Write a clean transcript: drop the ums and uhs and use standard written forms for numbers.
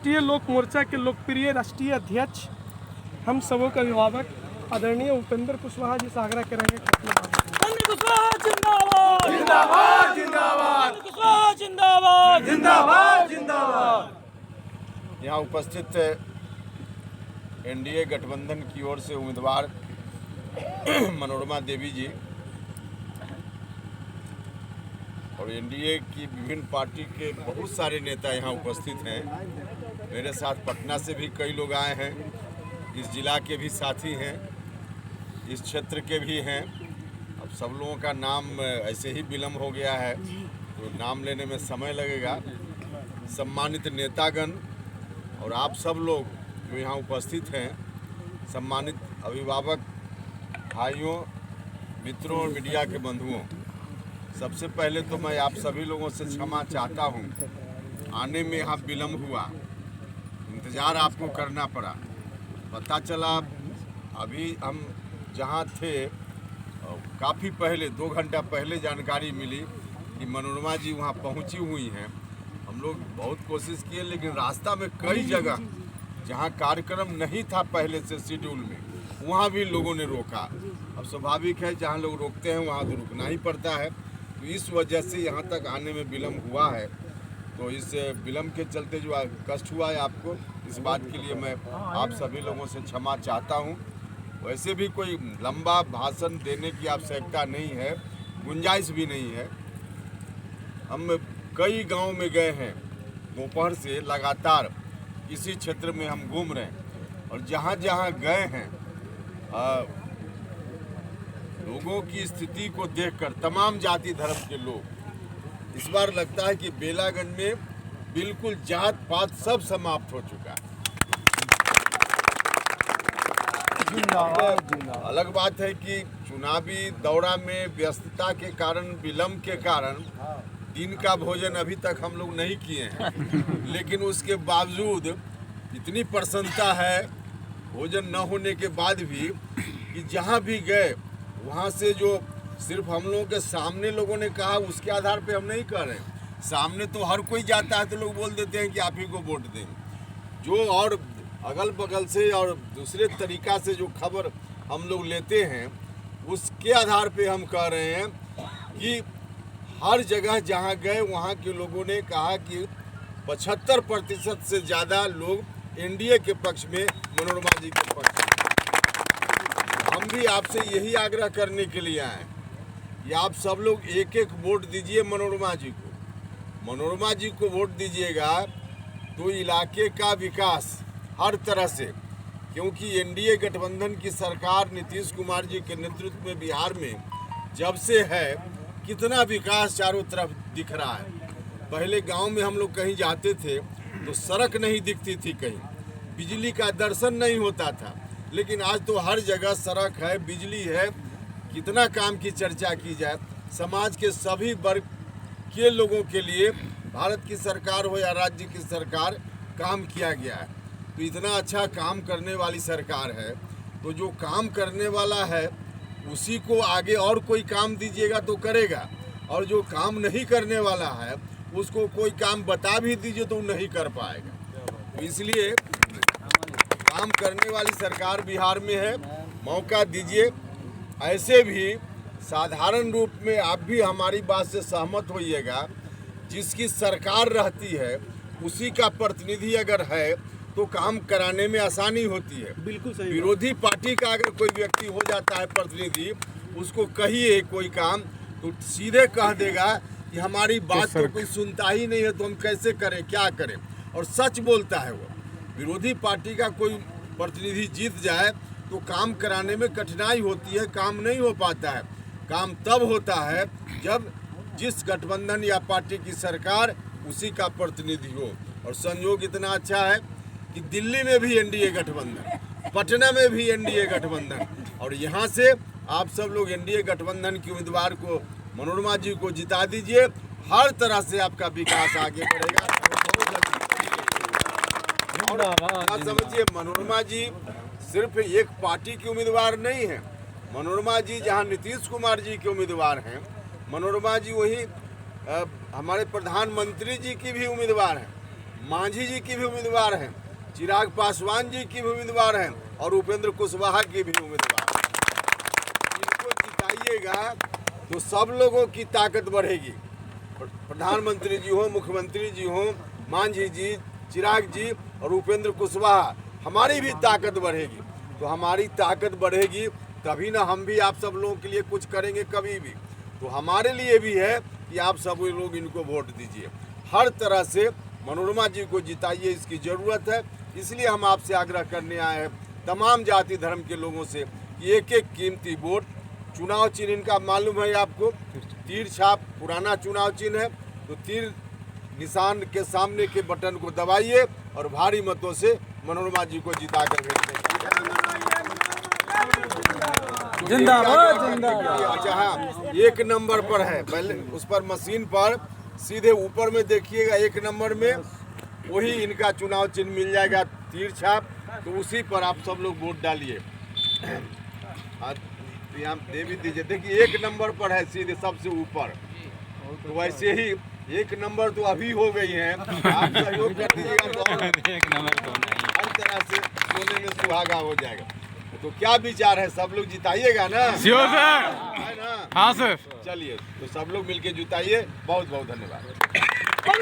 राष्ट्रीय लोक मोर्चा के लोकप्रिय राष्ट्रीय अध्यक्ष, हम सबों का अभिभावक आदरणीय उपेंद्र कुशवाहा जी से आग्रह करेंगे। कुशवाहा जिंदाबाद जिंदाबाद जिंदाबाद कुशवाहा जिंदाबाद जिंदाबाद जिंदाबाद। यहाँ उपस्थित एनडीए गठबंधन की ओर से उम्मीदवार मनोरमा देवी जी और एनडीए की विभिन्न पार्टी के बहुत सारे नेता यहाँ उपस्थित हैं। मेरे साथ पटना से भी कई लोग आए हैं, इस जिला के भी साथी हैं, इस क्षेत्र के भी हैं। अब सब लोगों का नाम ऐसे ही विलम्ब हो गया है तो नाम लेने में समय लगेगा। सम्मानित नेतागण और आप सब लोग जो यहाँ उपस्थित हैं, सम्मानित अभिभावक भाइयों, मित्रों और मीडिया के बंधुओं, सबसे पहले तो मैं आप सभी लोगों से क्षमा चाहता हूँ। आने में यहाँ विलम्ब हुआ, इंतज़ार आपको करना पड़ा। पता चला अभी हम जहाँ थे काफ़ी पहले 2 घंटा पहले जानकारी मिली कि मनोरमा जी वहाँ पहुँची हुई हैं। हम लोग बहुत कोशिश किए लेकिन रास्ता में कई जगह जहाँ कार्यक्रम नहीं था पहले से शेड्यूल में, वहाँ भी लोगों ने रोका। अब स्वाभाविक है, जहाँ लोग रोकते हैं वहाँ तो रुकना ही पड़ता है। तो इस वजह से यहाँ तक आने में विलम्ब हुआ है। तो इस विलम्ब के चलते जो कष्ट हुआ है आपको, इस बात के लिए मैं आप सभी लोगों से क्षमा चाहता हूँ। वैसे भी कोई लंबा भाषण देने की आवश्यकता नहीं है, गुंजाइश भी नहीं है। हम कई गांव में गए हैं, दोपहर से लगातार इसी क्षेत्र में हम घूम रहे हैं और जहाँ जहाँ गए हैं लोगों की स्थिति को देखकर तमाम जाति धर्म के लोग, इस बार लगता है कि बेलागंज में बिल्कुल जात पात सब समाप्त हो चुका है। अलग बात है कि चुनावी दौरा में व्यस्तता के कारण, विलम्ब के कारण दिन का भोजन अभी तक हम लोग नहीं किए हैं, लेकिन उसके बावजूद इतनी प्रसन्नता है भोजन न होने के बाद भी कि जहाँ भी गए वहाँ से जो सिर्फ हम लोगों के सामने लोगों ने कहा उसके आधार पे हम नहीं कर रहे हैं। सामने तो हर कोई जाता है तो लोग बोल देते हैं कि आप ही को वोट दें। जो और अगल बगल से और दूसरे तरीका से जो खबर हम लोग लेते हैं उसके आधार पे हम कह रहे हैं कि हर जगह जहाँ गए वहाँ के लोगों ने कहा कि 75% से ज़्यादा लोग एनडीए के पक्ष में, मनोरमा जी के पक्ष में। हम भी आपसे यही आग्रह करने के लिए आए कि आप सब लोग एक एक वोट दीजिए मनोरमा जी को। मनोरमा जी को वोट दीजिएगा तो इलाके का विकास हर तरह से, क्योंकि एनडीए गठबंधन की सरकार नीतीश कुमार जी के नेतृत्व में बिहार में जब से है, कितना विकास चारों तरफ दिख रहा है। पहले गांव में हम लोग कहीं जाते थे तो सड़क नहीं दिखती थी, कहीं बिजली का दर्शन नहीं होता था, लेकिन आज तो हर जगह सड़क है, बिजली है। कितना काम की चर्चा की जाए, समाज के सभी वर्ग के लोगों के लिए भारत की सरकार हो या राज्य की सरकार, काम किया गया है। तो इतना अच्छा काम करने वाली सरकार है, तो जो काम करने वाला है उसी को आगे और कोई काम दीजिएगा तो करेगा, और जो काम नहीं करने वाला है उसको कोई काम बता भी दीजिए तो नहीं कर पाएगा। तो इसलिए काम करने वाली सरकार बिहार में है, मौका दीजिए। ऐसे भी साधारण रूप में आप भी हमारी बात से सहमत होइएगा, जिसकी सरकार रहती है उसी का प्रतिनिधि अगर है तो काम कराने में आसानी होती है। बिल्कुल सही। विरोधी पार्टी का अगर कोई व्यक्ति हो जाता है प्रतिनिधि, उसको कहिए कोई काम तो सीधे कह देगा कि हमारी बात तो कोई सुनता ही नहीं है, तो हम कैसे करें, क्या करें। और सच बोलता है वो। विरोधी पार्टी का कोई प्रतिनिधि जीत जाए तो काम कराने में कठिनाई होती है, काम नहीं हो पाता है। काम तब होता है जब जिस गठबंधन या पार्टी की सरकार उसी का प्रतिनिधि हो। और संयोग इतना अच्छा है कि दिल्ली में भी एनडीए गठबंधन, पटना में भी एनडीए गठबंधन, और यहाँ से आप सब लोग एनडीए गठबंधन की उम्मीदवार को, मनोरमा जी को जिता दीजिए। हर तरह से आपका विकास आगे बढ़ेगा। और समझिए, मनोरमा जी सिर्फ एक पार्टी की उम्मीदवार नहीं है। मनोरमा जी जहाँ नीतीश कुमार जी के उम्मीदवार हैं, मनोरमा जी वही हमारे प्रधानमंत्री जी की भी उम्मीदवार हैं। मांझी जी की भी उम्मीदवार हैं, चिराग पासवान जी की भी उम्मीदवार हैं और उपेंद्र कुशवाहा की भी उम्मीदवार हैं। इनको जिताइएगा तो सब लोगों की ताकत बढ़ेगी। प्रधानमंत्री जी हो, मुख्यमंत्री जी हो, मांझी जी, चिराग जी और उपेंद्र कुशवाहा, हमारी भी ताकत बढ़ेगी। तो हमारी ताकत बढ़ेगी तभी ना हम भी आप सब लोगों के लिए कुछ करेंगे कभी भी। तो हमारे लिए भी है कि आप सब लोग इनको वोट दीजिए, हर तरह से मनोरमा जी को जिताइए, इसकी ज़रूरत है। इसलिए हम आपसे आग्रह करने आए हैं तमाम जाति धर्म के लोगों से कि एक एक कीमती वोट, चुनाव चिन्ह इनका मालूम है आपको, तीर छाप पुराना चुनाव चिन्ह है, तो तीर निशान के सामने के बटन को दबाइए और भारी मतों से मनोरमा जी को जिता कर भेजने। जिंदाबाद जिंदाबाद। अच्छा हाँ, 1 नंबर पर है, पहले उस पर मशीन पर सीधे ऊपर में देखिएगा, 1 नंबर में वही इनका चुनाव चिन्ह मिल जाएगा, तीर छाप, तो उसी पर आप सब लोग वोट डालिए। यहाँ दे भी दीजिए, देखिए 1 नंबर पर है सीधे सबसे ऊपर। तो वैसे ही 1 नंबर तो अभी हो गई है, आप सहयोग कर दीजिएगा तो और 1 नंबर तो नहीं। हर तरह से सोने में सुहागा हो जाएगा। तो क्या विचार है, सब लोग जिताइएगा ना? Sure sir. है ना? हाँ सर। चलिए, तो सब लोग मिलके जिताइए। बहुत बहुत धन्यवाद।